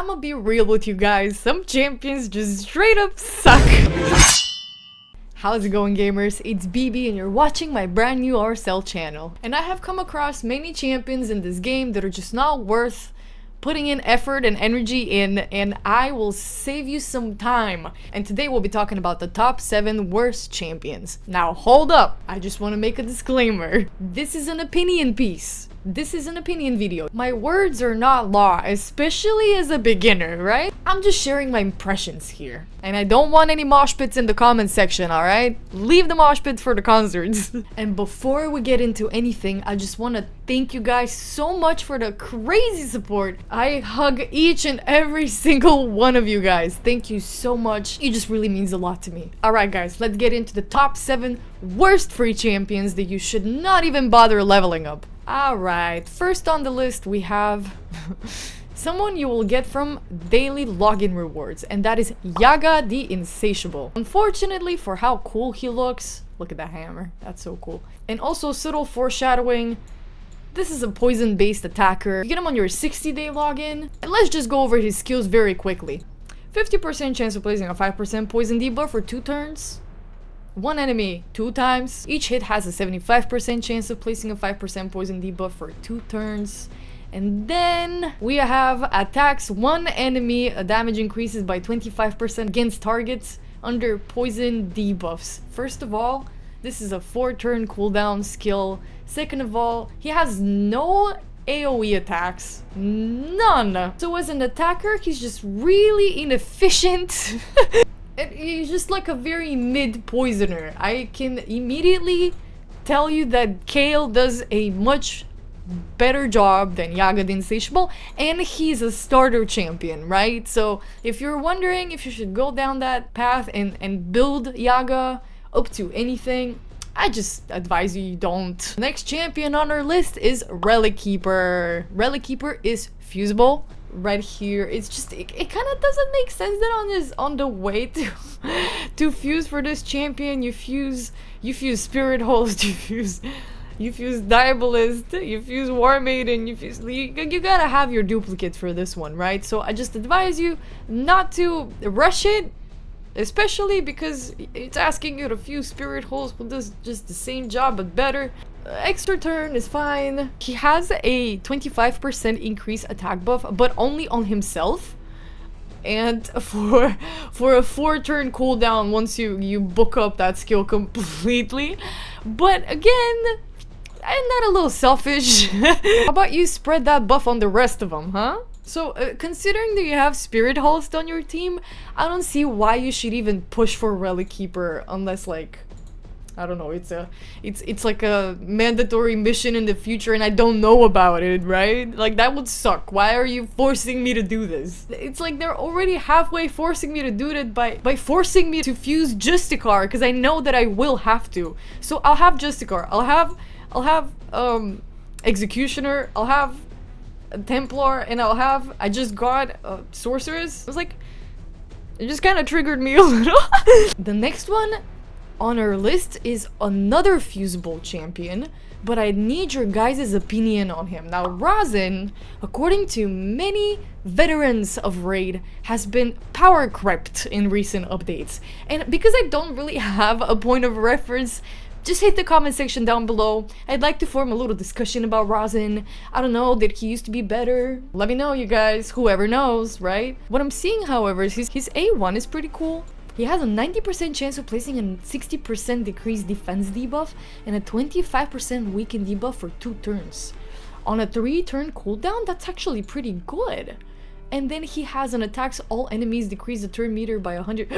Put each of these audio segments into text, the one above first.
I'ma be real with you guys, some champions just straight up suck. How's it going, gamers? It's BB and you're watching my brand new RSL channel. And I have come across many champions in this game that are just not worth putting in effort and energy in, and I will save you some time. And today we'll be talking about the top 7 worst champions. Now hold up, I just want to make a disclaimer. This is an opinion piece. This is an opinion video. My words are not law, especially as a beginner, right? I'm just sharing my impressions here. And I don't want any mosh pits in the comment section, alright? Leave the mosh pits for the concerts. And before we get into anything, I just want to thank you guys so much for the crazy support. I hug each and every single one of you guys. Thank you so much. It just really means a lot to me. Alright guys, let's get into the top 7 worst free champions that you should not even bother leveling up. Alright, first on the list we have someone you will get from daily login rewards, and that is Yaga the Insatiable. Unfortunately for how cool he looks, look at that hammer, that's so cool. And also subtle foreshadowing, this is a poison based attacker. You get him on your 60-day login, and let's just go over his skills very quickly. 50% chance of placing a 5% poison debuff for 2 turns. 1 enemy 2 times. Each hit has a 75% chance of placing a 5% poison debuff for 2 turns. And then we have attacks 1 enemy, a damage increases by 25% against targets under poison debuffs. First of all, this is a 4-turn cooldown skill. Second of all, he has no AoE attacks. None. So as an attacker, he's just really inefficient. He's just like a very mid poisoner. I can immediately tell you that Kale does a much better job than Yaga the Insatiable, and he's a starter champion, right? So if you're wondering if you should go down that path and build Yaga up to anything, I just advise you don't. Next champion on our list is Relic Keeper. Relic Keeper is fusible. Right here, it's just it kind of doesn't make sense that on the way to fuse for this champion, you fuse Spirit Host, you fuse Diabolist, you fuse War Maiden, you gotta have your duplicates for this one, right? So I just advise you not to rush it, especially because it's asking you to fuse Spirit Host with this just the same job but better. Extra turn is fine. He has a 25% increase attack buff, but only on himself. And for a 4-turn cooldown once you book up that skill completely. But again, isn't that a little selfish? How about you spread that buff on the rest of them, huh? So, considering that you have Spirit Host on your team, I don't see why you should even push for Relic Keeper unless, like, I don't know, it's like a mandatory mission in the future and I don't know about it, right? Like, that would suck. Why are you forcing me to do this? It's like they're already halfway forcing me to do it by forcing me to fuse Justicar, because I know that I will have to. So I'll have Justicar, I'll have Executioner, I'll have Templar, and I just got Sorceress. It was like, it just kind of triggered me a little. The next one on our list is another fusible champion, but I need your guys' opinion on him. Now, Razin, according to many veterans of Raid, has been power crept in recent updates. And because I don't really have a point of reference, just hit the comment section down below. I'd like to form a little discussion about Razin. I don't know, did he used to be better? Let me know, you guys, whoever knows, right? What I'm seeing, however, is his A1 is pretty cool. He has a 90% chance of placing a 60% decreased defense debuff and a 25% weaken debuff for 2 turns. On a 3-turn cooldown, that's actually pretty good. And then he has an attacks all enemies decrease the turn meter by 100.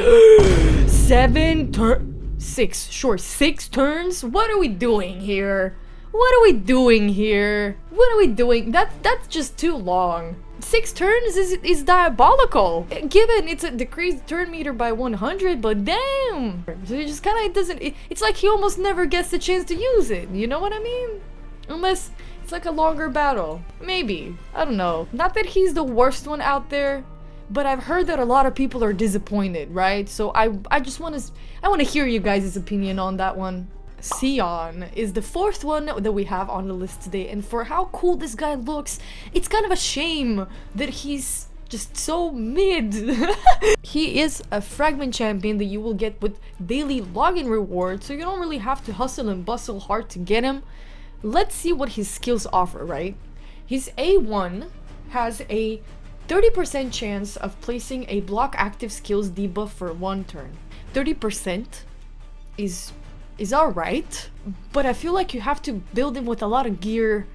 6 turns? What are we doing here? What are we doing here? What are we doing? That's just too long. 6 turns is diabolical. Given it's a decreased turn meter by 100, but damn. So it just kind of it's like he almost never gets the chance to use it. You know what I mean? Unless it's like a longer battle. Maybe. I don't know. Not that he's the worst one out there, but I've heard that a lot of people are disappointed, right? So I just want to hear you guys' opinion on that one. Sion is the 4th one that we have on the list today, and for how cool this guy looks, it's kind of a shame that he's just so mid. He is a fragment champion that you will get with daily login rewards, so you don't really have to hustle and bustle hard to get him. Let's see what his skills offer, right? His A1 has a 30% chance of placing a block active skills debuff for 1 turn. 30% is alright, but I feel like you have to build him with a lot of gear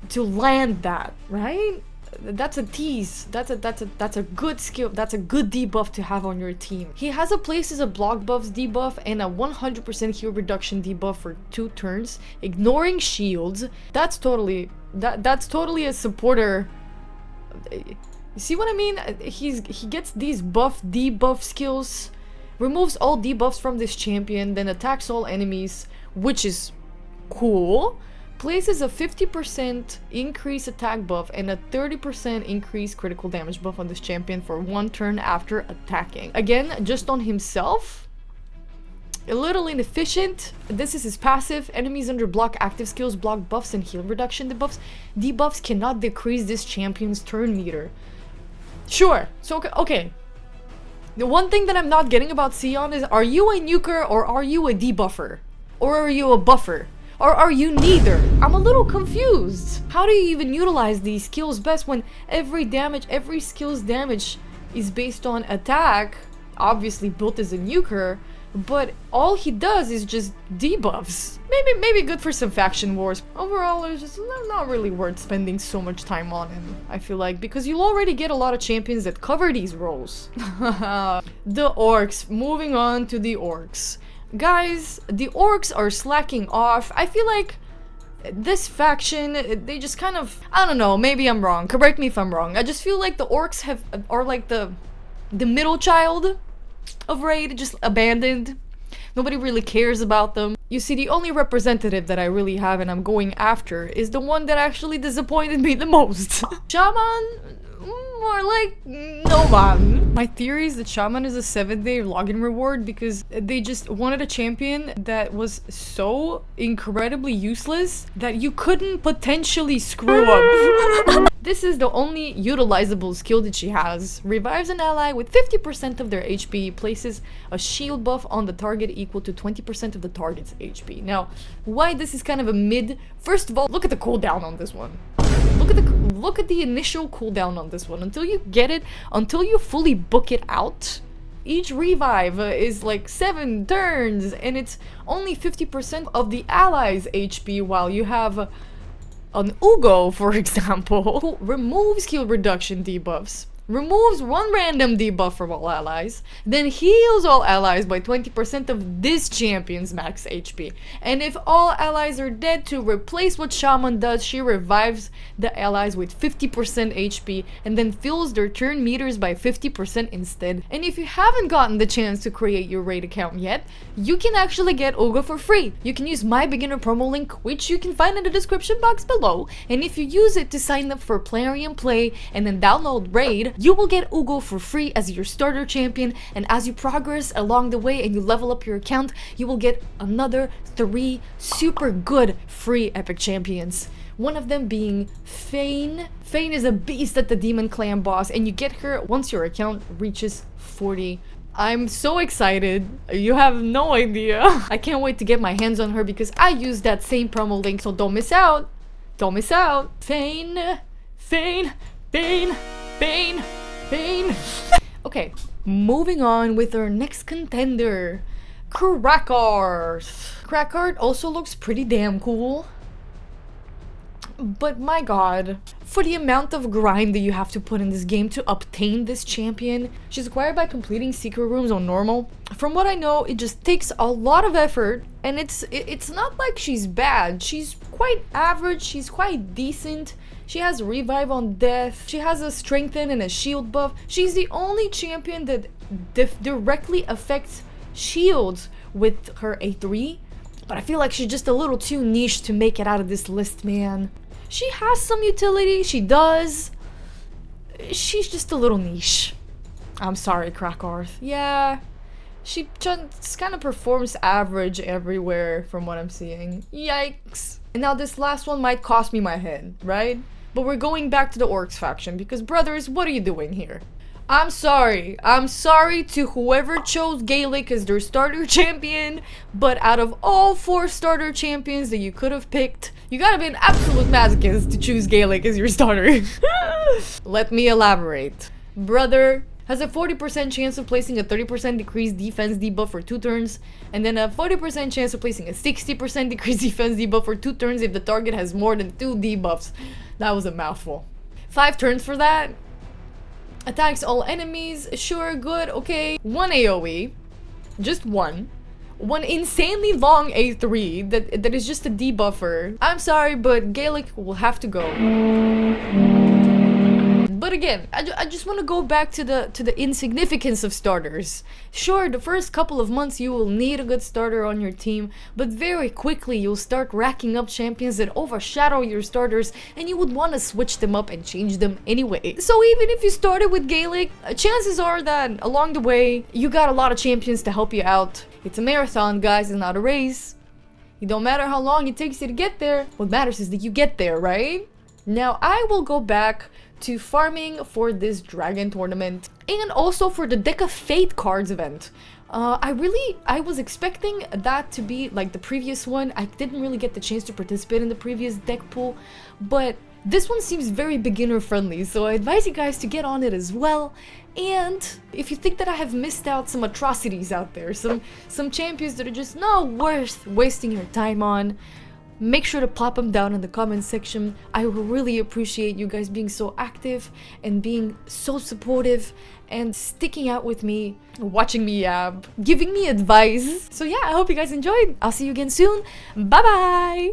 to land that, right? That's a tease. That's a good skill. That's a good debuff to have on your team. He has a places of block buffs debuff and a 100% heal reduction debuff for 2 turns, ignoring shields. That's totally a supporter. You see what I mean? He gets these buff debuff skills, removes all debuffs from this champion, then attacks all enemies, which is cool. Places a 50% increase attack buff and a 30% increase critical damage buff on this champion for 1 turn after attacking. Again, just on himself, a little inefficient. This is his passive. Enemies under block active skills, block buffs, and heal reduction debuffs cannot decrease this champion's turn meter. Sure. So, okay. The one thing that I'm not getting about Sion is, are you a nuker or are you a debuffer? Or are you a buffer? Or are you neither? I'm a little confused. How do you even utilize these skills best when every skill's damage is based on attack, obviously built as a nuker, but all he does is just debuffs. Maybe good for some faction wars. Overall, it's just not really worth spending so much time on him, I feel like, because you'll already get a lot of champions that cover these roles. The orcs. Moving on to the orcs. Guys, the orcs are slacking off. I feel like this faction, they just kind of, I don't know, maybe I'm wrong. Correct me if I'm wrong. I just feel like the orcs are like the middle child of Raid, just abandoned. Nobody really cares about them. You see, the only representative that I really have and I'm going after is the one that actually disappointed me the most. Shaman? More like no man. My theory is that Shaman is a 7-day login reward because they just wanted a champion that was so incredibly useless that you couldn't potentially screw up. This is the only utilizable skill that she has. Revives an ally with 50% of their HP, places a shield buff on the target equal to 20% of the target's HP. Now, why this is kind of a mid? First of all, look at the cooldown on this one. Look at the initial cooldown on this one. Until you get it, until you fully book it out, each revive is like 7 turns, and it's only 50% of the ally's HP, while you have an Ugo, for example, who removes heal reduction debuffs, removes 1 random debuff from all allies, then heals all allies by 20% of this champion's max HP. And if all allies are dead, to replace what Shaman does, she revives the allies with 50% HP and then fills their turn meters by 50% instead. And if you haven't gotten the chance to create your raid account yet, you can actually get Ugo for free. You can use my beginner promo link, which you can find in the description box below, and if you use it to sign up for Plarium Play and then download Raid, you will get Ugo for free as your starter champion, and as you progress along the way and you level up your account, you will get another 3 super good free epic champions. One of them being Fane. Fane is a beast at the Demon Clan boss, and you get her once your account reaches 40. I'm so excited. You have no idea. I can't wait to get my hands on her because I use that same promo link, so don't miss out. Don't miss out. Fane. Fane. Fane. Fane. Fane. Okay, moving on with our next contender, Krakarth. Krakarth also looks pretty damn cool. But my god, for the amount of grind that you have to put in this game to obtain this champion, she's acquired by completing secret rooms on normal. From what I know, it just takes a lot of effort, and it's not like she's bad. She's quite average, she's quite decent. She has revive on death, she has a strengthen and a shield buff. She's the only champion that directly affects shields with her A3, but I feel like she's just a little too niche to make it out of this list, man. She has some utility, she does. She's just a little niche. I'm sorry, Krakarth. Yeah, she just kind of performs average everywhere from what I'm seeing. Yikes. And now this last one might cost me my head, right? but we're going back to the Orcs faction because, brothers, what are you doing here? I'm sorry. I'm sorry to whoever chose Gaelic as their starter champion, but out of all 4 starter champions that you could have picked, you gotta be an absolute masochist to choose Gaelic as your starter. Let me elaborate. Brother has a 40% chance of placing a 30% decreased defense debuff for 2 turns, and then a 40% chance of placing a 60% decreased defense debuff for 2 turns if the target has more than 2 debuffs. That was a mouthful. 5 turns for that. Attacks all enemies. Sure, good, okay. 1 AoE. Just 1. 1 insanely long A3 that is just a debuffer. I'm sorry, but Gaelic will have to go. But again, I just want to go back to the insignificance of starters. Sure, the first couple of months you will need a good starter on your team, but very quickly you'll start racking up champions that overshadow your starters, and you would want to switch them up and change them anyway. So even if you started with Gaelic, chances are that along the way, you got a lot of champions to help you out. It's a marathon, guys, it's not a race. It don't matter how long it takes you to get there, what matters is that you get there, right? Now, I will go back to farming for this dragon tournament and also for the Deck of Fate cards event. I was expecting that to be like the previous one. I didn't really get the chance to participate in the previous deck pool, but this one seems very beginner friendly, so I advise you guys to get on it as well. And if you think that I have missed out some atrocities out there, some champions that are just not worth wasting your time on, make sure to pop them down in the comment section. I will really appreciate you guys being so active and being so supportive and sticking out with me, watching me yab, giving me advice. So yeah, I hope you guys enjoyed. I'll see you again soon. Bye bye!